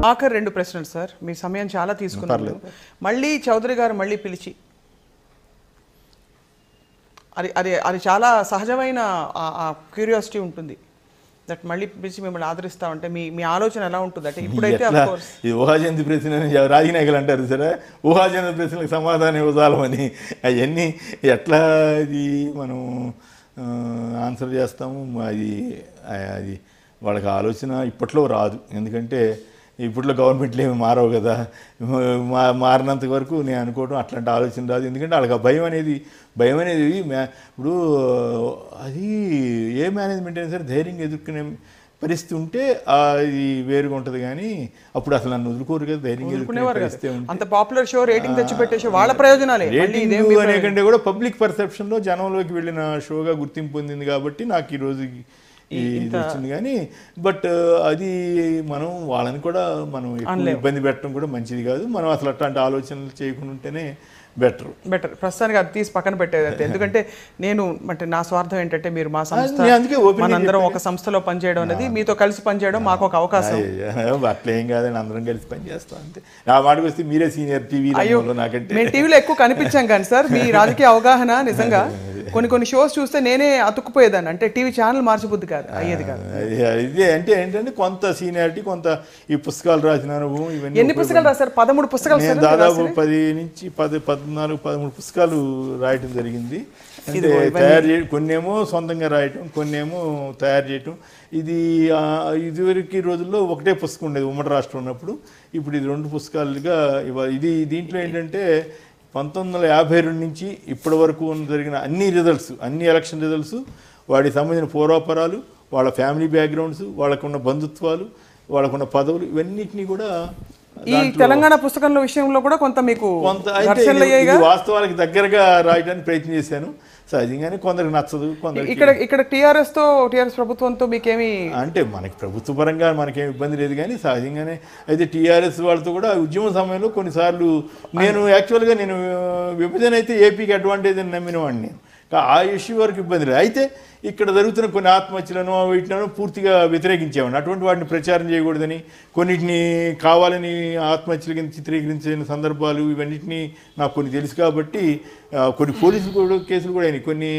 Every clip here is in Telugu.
ఆఖరి 2 ప్రశ్నలు సార్, మీ సమయం చాలా తీసుకున్నారు. మళ్ళీ చౌదరి గారు మళ్ళీ పిలిచి అది అది అది చాలా సహజమైన క్యూరియాసిటీ ఉంటుంది. దట్ మళ్ళీ పిలిచి మిమ్మల్ని ఆదరిస్తా ఉంటే మీ ఆలోచన ఎలా ఉంటుంది అంటే ఇప్పుడైతే ఇది ఊహాజంతి ప్రశ్న రాజకీయ అంటారు సరే, ఊహాజంతి ప్రశ్నలకు సమాధానం ఇవ్వదామని అవన్నీ ఎట్లా ఇది మనం ఆన్సర్ చేస్తాము. అది వాళ్ళకి ఆలోచన ఇప్పట్లో రాదు. ఎందుకంటే ఇప్పట్లో గవర్నమెంట్లు ఏమి మారవు కదా, మారినంత వరకు నేను అనుకోవడం అట్లాంటి ఆలోచన రాదు. ఎందుకంటే వాళ్ళకి భయం అనేది ఇప్పుడు అది ఏ మేనేజ్మెంట్ అయినా సరే ధైర్యంగా ఎదుర్కొనే పరిస్థితి ఉంటే అది వేరుగా ఉంటుంది. కానీ అప్పుడు అసలు నన్ను వదులుకోరు కదా, ధైర్యంగా ఎదుర్కొనే పరిస్థితి ఉంటే. అంత పాపులర్ షో రేటింగ్ తెచ్చిపెట్టే షో వాళ్ళ ప్రయోజనాలే. రేటింగ్ అనే కంటే కూడా పబ్లిక్ పర్సెప్షన్లో జనంలోకి వెళ్ళిన షోగా గుర్తింపు పొందింది కాబట్టి నాకు ఈ రోజు ఇది వచ్చింది. కానీ బట్ అది మనం వాళ్ళని కూడా మనం ఇబ్బంది పెట్టడం కూడా మంచిది కాదు. మనం అసలు అట్లాంటి ఆలోచనలు చేయకుండా ఉంటేనే బెటర్. ప్రస్తుతానికి అది తీసి పక్కన పెట్టేది. ఎందుకంటే నేను అంటే నా స్వార్థం ఏంటంటే మీరు మా సంస్థ మనందరం ఒక సంస్థలో పనిచేయడం అనేది, మీతో కలిసి పనిచేయడం మాకు ఒక అవకాశం. అట్లా ఏం కాదని అందరం కలిసి పనిచేస్తాం అంతే. నా మాటకు వస్తే మీరే సీనియర్ టీవీ నాకంటే. మేము టీవీలో ఎక్కువ కనిపించాం కానీ సార్ మీ రాజకీయ అవగాహన నిజంగా కొన్ని షోస్ చూస్తే నేనే అతుక్కుపోయేదాన్ని. అంటే టీవీ ఛానల్ మార్చిబుద్ది కాదు, అయ్యేది కాదు. ఇదే అంటే ఏంటంటే కొంత సీనియారిటీ, కొంత ఈ పుస్తకాలు రాసిన అనుభవం. ఇవన్నీ ఎన్ని పుస్తకాలు రాశారు? 13 పుస్తకాలు. దాదాపు 10 నుంచి 13 పుస్తకాలు రాయటం జరిగింది. అంటే తయారు చేయడం, కొన్నేమో సొంతంగా రాయటం, కొన్నేమో తయారు చేయటం. ఇదివరకు రోజుల్లో ఒకటే పుస్తకం ఉండేది ఉమ్మడి రాష్ట్రం ఉన్నప్పుడు. ఇప్పుడు ఇది 2 పుస్తకాలుగా దీంట్లో ఏంటంటే 1952 నుంచి ఇప్పటి వరకు జరిగిన అన్ని ఎలక్షన్ రిజల్ట్స్, వాటికి సంబంధించిన పూర్వాపరాలు, వాళ్ళ ఫ్యామిలీ బ్యాక్గ్రౌండ్స్, వాళ్ళకున్న బంధుత్వాలు, వాళ్ళకున్న పదవులు, ఇవన్నిటినీ కూడా ఈ తెలంగాణ పుస్తకంలో విషయంలో కూడా కొంత మీకు వాస్తవాలకు దగ్గరగా రాయడానికి ప్రయత్నం చేశాను. సహజంగానే కొందరికి నచ్చదు. ఇక్కడ టీఆర్ఎస్ ప్రభుత్వంతో మీకేమి అంటే మనకి ప్రభుత్వ పరంగా మనకేమి ఇబ్బంది లేదు. కానీ సహజంగానే అయితే టీఆర్ఎస్ వాళ్ళతో కూడా ఉద్యమ సమయంలో కొన్నిసార్లు నేను యాక్చువల్గా నేను విభజన అయితే ఏపీకి అడ్వాంటేజ్ అని నమ్మిన వాడిని. ఆ ఇష్యూ వరకు ఇబ్బంది లేదు. అయితే ఇక్కడ జరుగుతున్న కొన్ని ఆత్మహత్యలను వీటిలను పూర్తిగా వ్యతిరేకించేవాడిని. అటువంటి వాటిని ప్రచారం చేయకూడదని, కొన్నిటిని కావాలని ఆత్మహత్యల కింద చిత్రీకరించిన సందర్భాలు ఇవన్నిటినీ నాకు కొన్ని తెలుసు కాబట్టి కొన్ని పోలీసులు కూడా కేసులు కూడా అయినాయి. కొన్ని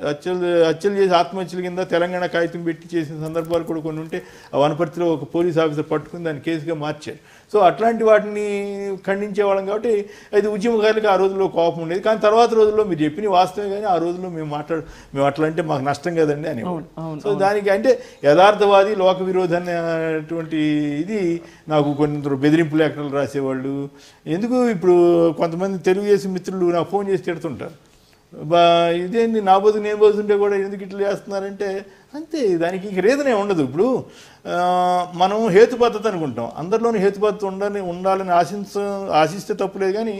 హత్యలు చేసి ఆత్మహత్యల కింద తెలంగాణ కాగితం పెట్టి చేసిన సందర్భాలు కూడా కొన్ని ఉంటే వనపర్తిలో ఒక పోలీస్ ఆఫీసర్ పట్టుకుని దాన్ని కేసుగా మార్చారు. సో అట్లాంటి వాటిని ఖండించేవాళ్ళం కాబట్టి అది ఉద్యమకారులకు ఆ రోజుల్లో కోపం ఉండేది. కానీ తర్వాత రోజుల్లో మీరు చెప్పిన వాస్తవమే. కానీ ఆ రోజుల్లో మేము అట్లా అంటే మాకు నష్టం కదండి అని. సో దానికి అంటే యథార్థవాది లోక విరోధి అనేటువంటి ఇది నాకు కొన్ని బెదిరింపు లేఖలు రాసేవాళ్ళు. ఎందుకు ఇప్పుడు కొంతమంది తెలుగుదేశం మిత్రులు నాకు ఫోన్ చేసి తిడుతుంటారు, ఇదేంటి నా బదులు నేను బదులుంటే కూడా ఎందుకు ఇట్లా చేస్తున్నారంటే అంతే. దానికి ఇంక రీజనే ఉండదు. ఇప్పుడు మనం హేతుబద్ధత అనుకుంటాం, అందరిలోనూ హేతుబద్ధత ఉండాలని ఆశిస్తే తప్పులేదు. కానీ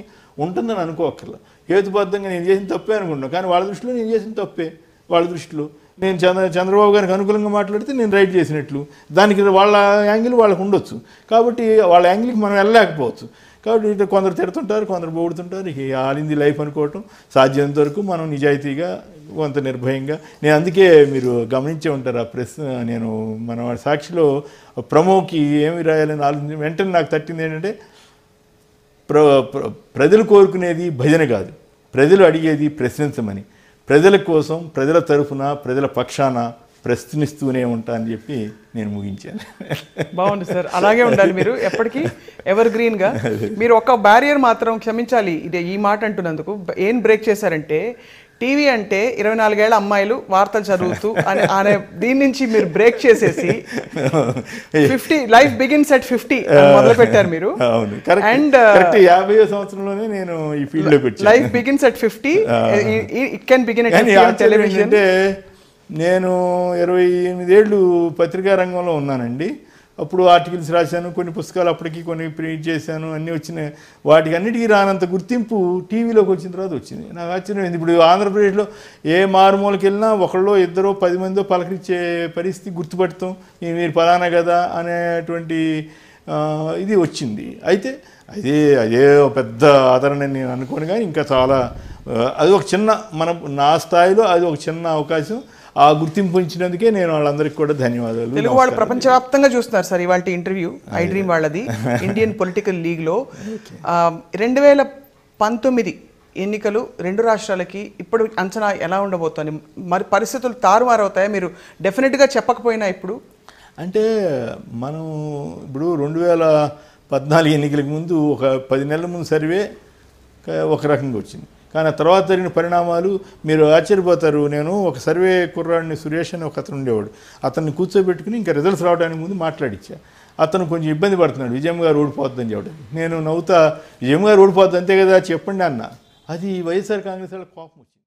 ఉంటుందని అనుకోక్కర్లా. హేతుబద్ధంగా నేను చేసిన తప్పే అనుకుంటాం, కానీ వాళ్ళ దృష్టిలో నేను చేసిన తప్పే. వాళ్ళ దృష్టిలో నేను చంద్రబాబు గారికి అనుకూలంగా మాట్లాడితే నేను రైట్ చేసినట్లు, దానికి వాళ్ళ యాంగిల్ వాళ్ళకు ఉండొచ్చు. కాబట్టి వాళ్ళ యాంగిల్కి మనం వెళ్ళలేకపోవచ్చు. కాబట్టి ఇట్లా కొందరు తిడుతుంటారు, కొందరు పొగుడుతుంటారు. ఇక ఆలింది లైఫ్ అనుకోవటం. సాధ్యమైనంత వరకు మనం నిజాయితీగా కొంత నిర్భయంగా, నేను అందుకే మీరు గమనించే ఉంటారు ఆ ప్రశ్న, నేను మన సాక్షిలో ప్రమోకి ఏమి రాయాలని ఆలోచించి వెంటనే నాకు తట్టింది ఏంటంటే ప్రజలు కోరుకునేది భజన కాదు, ప్రజలు అడిగేది ప్రశ్నించమని. ప్రజల కోసం, ప్రజల తరఫున, ప్రజల పక్షాన ప్రశ్నిస్తూనే ఉంటా అని చెప్పి నేను ముగించాను. బాగుంది సార్, అలాగే ఉండాలి మీరు ఎప్పటికీ ఎవర్ గ్రీన్గా. మీరు ఒక బ్యారియర్ మాత్రం క్షమించాలి, ఇదే ఈ మాట అంటున్నందుకు. ఏం బ్రేక్ చేశారంటే టీవీ అంటే 24 ఏళ్ల అమ్మాయిలు వార్తలు చదువుతూ అనే దీని నుంచి మీరు బ్రేక్ చేసేసి 50 లైఫ్ బిగిన్స్ అట్ 50 మొదలు పెట్టారు మీరు. అండ్ 50వ సంవత్సరంలోనే నేను ఈ ఫీల్డ్ లోకి వచ్చాను. Life begins at 50, it can begin at television. అంటే నేను 28 ఏళ్ళు పత్రికా రంగంలో ఉన్నానండి. అప్పుడు ఆర్టికల్స్ రాశాను, కొన్ని పుస్తకాలు అప్పటికి కొన్ని ప్రింట్ చేశాను, అన్నీ వచ్చినాయి. వాటికి అన్నిటికీ రానంత గుర్తింపు టీవీలోకి వచ్చిన తర్వాత వచ్చింది. నాకు ఆశ్చర్యమైంది. ఇప్పుడు ఆంధ్రప్రదేశ్లో ఏ మారుమూలకి వెళ్ళినా ఒకళ్ళో ఇద్దరో 10 మందో పలకరించే పరిస్థితి, గుర్తుపడతాం మీరు ఫలానా కదా అనేటువంటి ఇది వచ్చింది. అయితే అదే పెద్ద ఆదరణ నేను అనుకోను. కానీ ఇంకా చాలా అది ఒక చిన్న నా స్థాయిలో అది ఒక చిన్న అవకాశం. ఆ గుర్తింపు ఇచ్చినందుకే నేను వాళ్ళందరికీ కూడా ధన్యవాదాలు. తెలుగు వాళ్ళు ప్రపంచవ్యాప్తంగా చూస్తున్నారు సార్ ఇవాళ ఇంటర్వ్యూ ఐ డ్రీమ్ వాళ్ళది ఇండియన్ పొలిటికల్ లీగ్లో. 2019 ఎన్నికలు 2 రాష్ట్రాలకి ఇప్పుడు అంచనా ఎలా ఉండబోతోంది? మరి పరిస్థితులు తారుమారవుతాయా? మీరు డెఫినెట్గా చెప్పకపోయినా ఇప్పుడు అంటే మనం ఇప్పుడు 2014 ఎన్నికలకు ముందు ఒక 10 నెలల ముందు సర్వే ఒక రకంగా వచ్చింది. కానీ ఆ తర్వాత జరిగిన పరిణామాలు మీరు ఆశ్చర్యపోతారు. నేను ఒక సర్వే కుర్రాడిని సురేష్ అని ఒక అతను ఉండేవాడు, అతన్ని కూర్చోబెట్టుకుని ఇంకా రిజల్ట్స్ రావడానికి ముందు మాట్లాడిచ్చా. అతను కొంచెం ఇబ్బంది పడుతున్నాడు, విజయమ్మ గారు ఓడిపోద్దని చెప్పడం. నేను నవ్వుతా, విజయమ్మ గారు ఓడిపోద్ది అంతే కదా చెప్పండి అన్న. అది వైఎస్ఆర్ కాంగ్రెస్ వాళ్ళకి కోపం వచ్చింది.